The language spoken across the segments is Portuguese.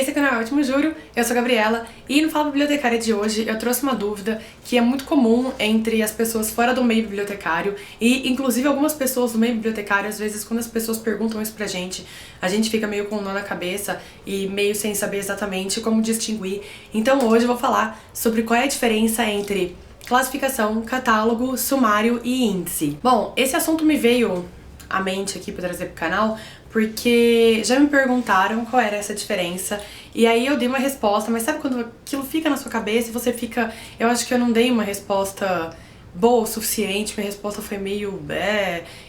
Esse é o canal Ótimo Juro, eu sou a Gabriela e no Fala Bibliotecária de hoje eu trouxe uma dúvida que é muito comum entre as pessoas fora do meio bibliotecário e inclusive algumas pessoas do meio bibliotecário. Às vezes quando as pessoas perguntam isso pra gente, a gente fica meio com um nó na cabeça e meio sem saber exatamente como distinguir. Então hoje eu vou falar sobre qual é a diferença entre classificação, catálogo, sumário e índice. Bom, esse assunto me veio à mente aqui pra trazer pro canal porque já me perguntaram qual era essa diferença e aí eu dei uma resposta, mas sabe quando aquilo fica na sua cabeça e você fica... Eu acho que eu não dei uma resposta boa o suficiente, minha resposta foi meio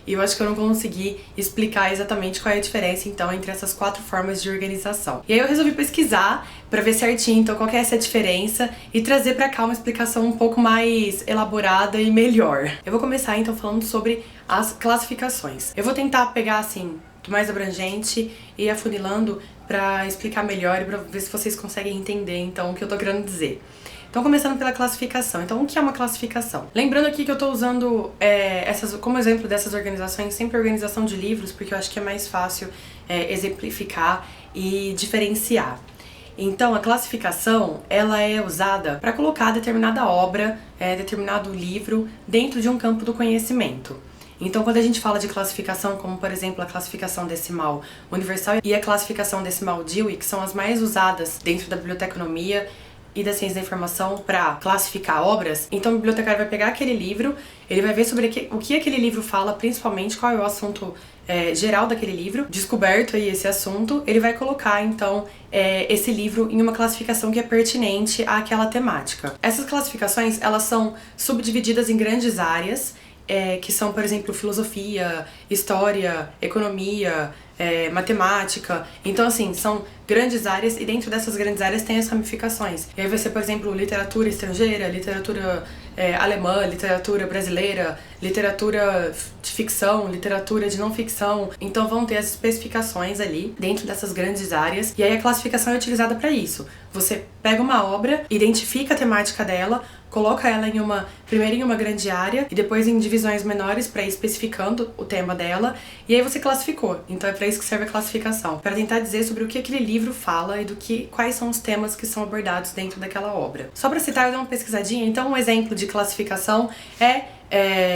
e eu acho que eu não consegui explicar exatamente qual é a diferença então entre essas 4 formas de organização. E aí eu resolvi pesquisar pra ver certinho então qual que é essa diferença e trazer pra cá uma explicação um pouco mais elaborada e melhor. Eu vou começar então falando sobre as classificações. Eu vou tentar pegar assim do mais abrangente e afunilando pra explicar melhor e pra ver se vocês conseguem entender então o que eu tô querendo dizer. Então começando pela classificação. Então o que é uma classificação? Lembrando aqui que eu tô usando como exemplo dessas organizações sempre organização de livros, porque eu acho que é mais fácil exemplificar e diferenciar. Então a classificação ela é usada para colocar determinada obra, determinado livro dentro de um campo do conhecimento. Então quando a gente fala de classificação, como por exemplo a classificação decimal universal e a classificação decimal Dewey, que são as mais usadas dentro da biblioteconomia e da ciência da informação para classificar obras, então o bibliotecário vai pegar aquele livro, ele vai ver sobre o que aquele livro fala, principalmente qual é o assunto geral daquele livro, descoberto aí esse assunto, ele vai colocar então esse livro em uma classificação que é pertinente àquela temática. Essas classificações, elas são subdivididas em grandes áreas, que são, por exemplo, filosofia, história, economia, matemática. Então, assim, são grandes áreas e dentro dessas grandes áreas tem as ramificações. E aí vai ser, por exemplo, literatura estrangeira, literatura alemã, literatura brasileira, literatura de ficção, literatura de não ficção. Então vão ter as especificações ali dentro dessas grandes áreas. E aí a classificação é utilizada para isso. Você pega uma obra, identifica a temática dela, coloca ela primeiro em uma grande área e depois em divisões menores para ir especificando o tema dela, e aí você classificou. Então é para isso que serve a classificação, para tentar dizer sobre o que aquele livro fala e quais são os temas que são abordados dentro daquela obra. Só para citar, eu dei uma pesquisadinha, então um exemplo de classificação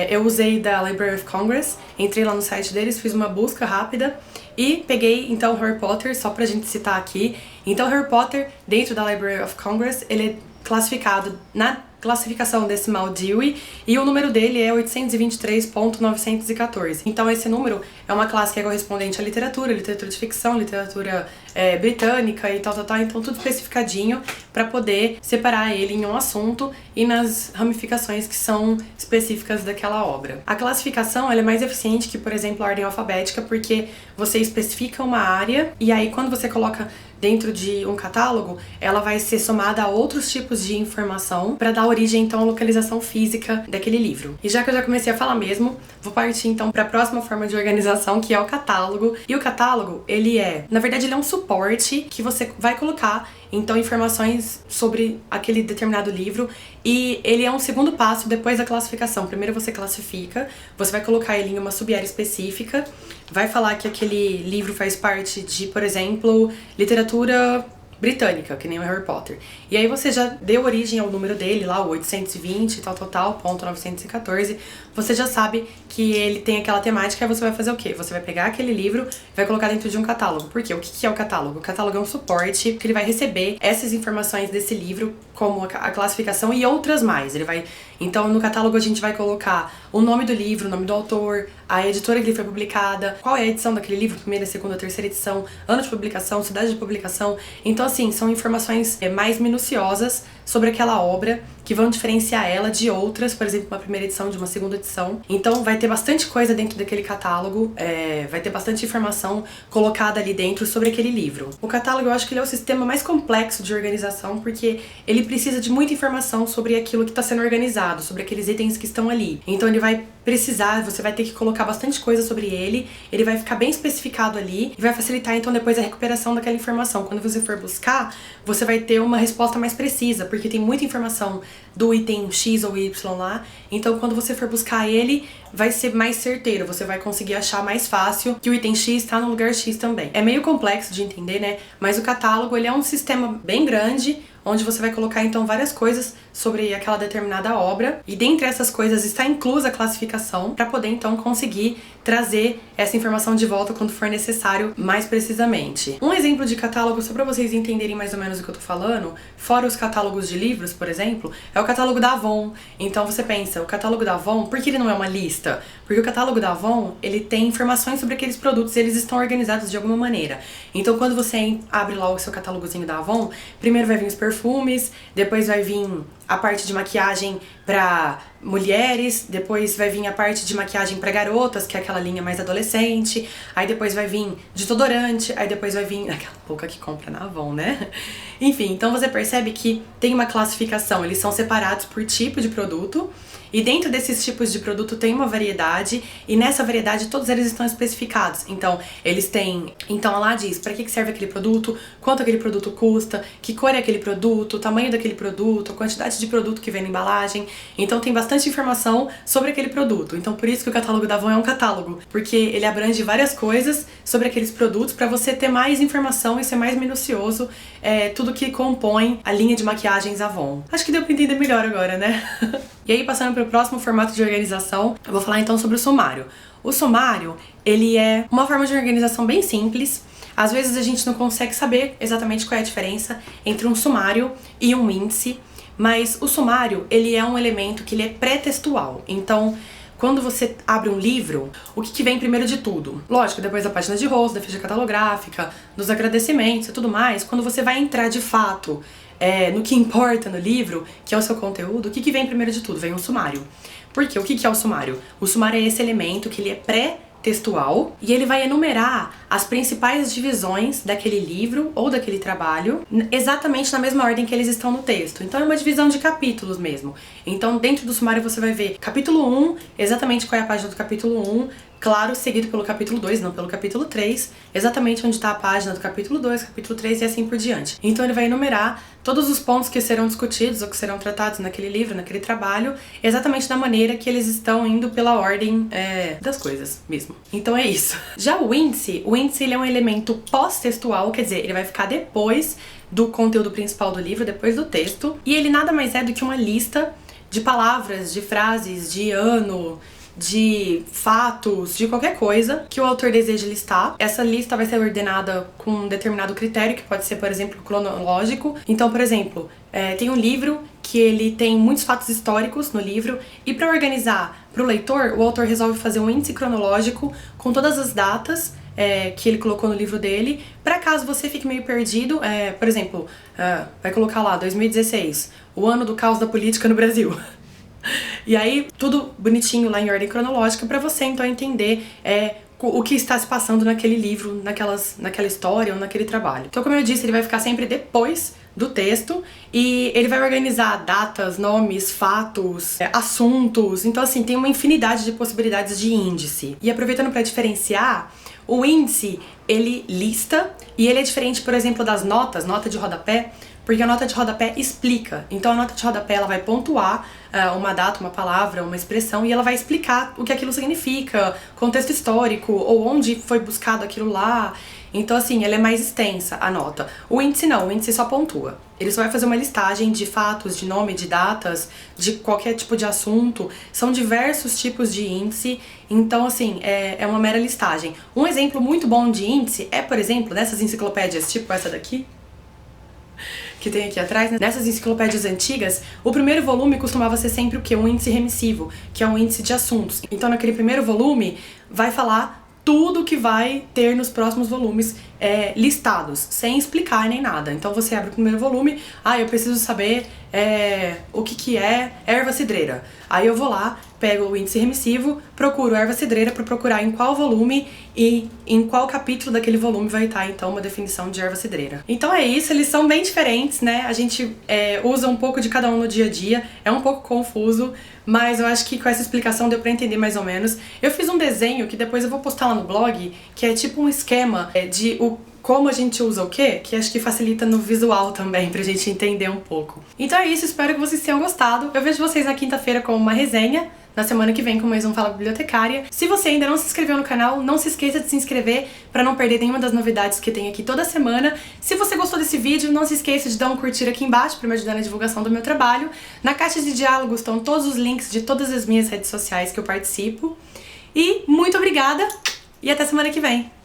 eu usei da Library of Congress, entrei lá no site deles, fiz uma busca rápida e peguei então Harry Potter, só pra gente citar aqui. Então Harry Potter, dentro da Library of Congress, ele é classificado na classificação decimal Dewey e o número dele é 823.914. Então esse número é uma classe que é correspondente à literatura de ficção, literatura britânica e tal. Então tudo especificadinho para poder separar ele em um assunto e nas ramificações que são específicas daquela obra. A classificação ela é mais eficiente que, por exemplo, a ordem alfabética, porque você especifica uma área e aí quando você coloca dentro de um catálogo, ela vai ser somada a outros tipos de informação para dar origem então à localização física daquele livro. E já que eu já comecei a falar mesmo, vou partir então para a próxima forma de organização, que é o catálogo. E o catálogo, na verdade ele é um suporte que você vai colocar então informações sobre aquele determinado livro, e ele é um segundo passo depois da classificação. Primeiro você classifica, você vai colocar ele em uma sub-área específica, vai falar que aquele livro faz parte de, por exemplo, literatura britânica, que nem o Harry Potter. E aí você já deu origem ao número dele lá, o 820, ponto 914. Você já sabe que ele tem aquela temática, aí você vai fazer o quê? Você vai pegar aquele livro e vai colocar dentro de um catálogo. Por quê? O que é o catálogo? O catálogo é um suporte que ele vai receber essas informações desse livro, como a classificação e outras mais. Então no catálogo a gente vai colocar o nome do livro, o nome do autor, a editora que ele foi publicada, qual é a edição daquele livro, primeira, segunda, terceira edição, ano de publicação, cidade de publicação. Então assim, são informações mais minuciosas sobre aquela obra que vão diferenciar ela de outras, por exemplo, uma primeira edição de uma segunda edição. Então vai ter bastante coisa dentro daquele catálogo, vai ter bastante informação colocada ali dentro sobre aquele livro. O catálogo, eu acho que ele é o sistema mais complexo de organização, porque ele precisa de muita informação sobre aquilo que está sendo organizado, sobre aqueles itens que estão ali. Então ele vai precisar, você vai ter que colocar bastante coisa sobre ele vai ficar bem especificado ali e vai facilitar então depois a recuperação daquela informação. Quando você for buscar, você vai ter uma resposta mais precisa, porque tem muita informação do item X ou Y lá, então quando você for buscar ele, vai ser mais certeiro, você vai conseguir achar mais fácil que o item X tá no lugar X também. É meio complexo de entender, né? Mas o catálogo, ele é um sistema bem grande, onde você vai colocar então várias coisas sobre aquela determinada obra, e dentre essas coisas está inclusa a classificação, para poder então conseguir trazer essa informação de volta quando for necessário mais precisamente. Um exemplo de catálogo, só para vocês entenderem mais ou menos o que eu tô falando, fora os catálogos de livros, por exemplo, é o catálogo da Avon. Então você pensa, o catálogo da Avon, por que ele não é uma lista? Porque o catálogo da Avon, ele tem informações sobre aqueles produtos e eles estão organizados de alguma maneira. Então quando você abre lá o seu catálogozinho da Avon, primeiro vai vir os perfumes, depois vai vir a parte de maquiagem para mulheres, depois vai vir a parte de maquiagem para garotas, que é aquela linha mais adolescente, aí depois vai vir desodorante, aí depois vai vir aquela pouca que compra na Avon, né? Enfim, então você percebe que tem uma classificação, eles são separados por tipo de produto, e dentro desses tipos de produto tem uma variedade, e nessa variedade todos eles estão especificados. Então, eles têm... Então, lá diz para que serve aquele produto, quanto aquele produto custa, que cor é aquele produto, o tamanho daquele produto, a quantidade de produto que vem na embalagem. Então, tem bastante informação sobre aquele produto. Então, por isso que o catálogo da Avon é um catálogo, porque ele abrange várias coisas sobre aqueles produtos para você ter mais informação e ser mais minucioso tudo que compõe a linha de maquiagens Avon. Acho que deu pra entender melhor agora, né? E aí, passando para o próximo formato de organização, eu vou falar então sobre o sumário. O sumário, ele é uma forma de organização bem simples. Às vezes a gente não consegue saber exatamente qual é a diferença entre um sumário e um índice, mas o sumário, ele é um elemento que ele é pré-textual. Então, quando você abre um livro, o que vem primeiro de tudo? Lógico, depois da página de rosto, da ficha catalográfica, dos agradecimentos e tudo mais, quando você vai entrar de fato no que importa no livro, que é o seu conteúdo, o que vem primeiro de tudo? Vem um sumário. Por quê? O que é o sumário? O sumário é esse elemento que ele é pré-textual e ele vai enumerar as principais divisões daquele livro ou daquele trabalho exatamente na mesma ordem que eles estão no texto. Então é uma divisão de capítulos mesmo. Então dentro do sumário você vai ver capítulo 1, exatamente qual é a página do capítulo 1, claro, seguido pelo capítulo 2, não pelo capítulo 3, exatamente onde está a página do capítulo 2, capítulo 3 e assim por diante. Então ele vai enumerar todos os pontos que serão discutidos ou que serão tratados naquele livro, naquele trabalho, exatamente da maneira que eles estão indo pela ordem das coisas mesmo. Então é isso. Já o índice ele é um elemento pós-textual, quer dizer, ele vai ficar depois do conteúdo principal do livro, depois do texto, e ele nada mais é do que uma lista de palavras, de frases, de ano, de fatos, de qualquer coisa que o autor deseja listar. Essa lista vai ser ordenada com um determinado critério, que pode ser, por exemplo, cronológico. Então, por exemplo, tem um livro que ele tem muitos fatos históricos no livro, e para organizar para o leitor, o autor resolve fazer um índice cronológico com todas as datas que ele colocou no livro dele, para caso você fique meio perdido, por exemplo, vai colocar lá 2016, o ano do caos da política no Brasil. E aí, tudo bonitinho lá em ordem cronológica pra você então entender o que está se passando naquele livro, naquela história ou naquele trabalho. Então, como eu disse, ele vai ficar sempre depois do texto e ele vai organizar datas, nomes, fatos, assuntos. Então, assim, tem uma infinidade de possibilidades de índice. E aproveitando para diferenciar, o índice, ele lista e ele é diferente, por exemplo, das notas, nota de rodapé, porque a nota de rodapé explica. Então a nota de rodapé ela vai pontuar uma data, uma palavra, uma expressão, e ela vai explicar o que aquilo significa, contexto histórico, ou onde foi buscado aquilo lá. Então assim, ela é mais extensa, a nota. O índice não, o índice só pontua. Ele só vai fazer uma listagem de fatos, de nome, de datas, de qualquer tipo de assunto. São diversos tipos de índice, então assim, é uma mera listagem. Um exemplo muito bom de índice é, por exemplo, nessas enciclopédias, tipo essa daqui, que tem aqui atrás, né? Nessas enciclopédias antigas, o primeiro volume costumava ser sempre o quê? Um índice remissivo, que é um índice de assuntos. Então naquele primeiro volume vai falar tudo que vai ter nos próximos volumes listados, sem explicar nem nada. Então você abre o primeiro volume, eu preciso saber o que é erva cidreira. Aí eu vou lá, pego o índice remissivo, procuro erva cidreira para procurar em qual volume e em qual capítulo daquele volume vai estar, então, uma definição de erva cidreira. Então é isso, eles são bem diferentes, né? A gente usa um pouco de cada um no dia a dia, é um pouco confuso, mas eu acho que com essa explicação deu pra entender mais ou menos. Eu fiz um desenho que depois eu vou postar lá no blog, que é tipo um esquema de como a gente usa o quê, que acho que facilita no visual também, pra gente entender um pouco. Então é isso, espero que vocês tenham gostado. Eu vejo vocês na quinta-feira com uma resenha, na semana que vem com mais um Fala Bibliotecária. Se você ainda não se inscreveu no canal, não se esqueça de se inscrever pra não perder nenhuma das novidades que tem aqui toda semana. Se você gostou desse vídeo, não se esqueça de dar um curtir aqui embaixo pra me ajudar na divulgação do meu trabalho. Na caixa de diálogos estão todos os links de todas as minhas redes sociais que eu participo. E muito obrigada e até semana que vem!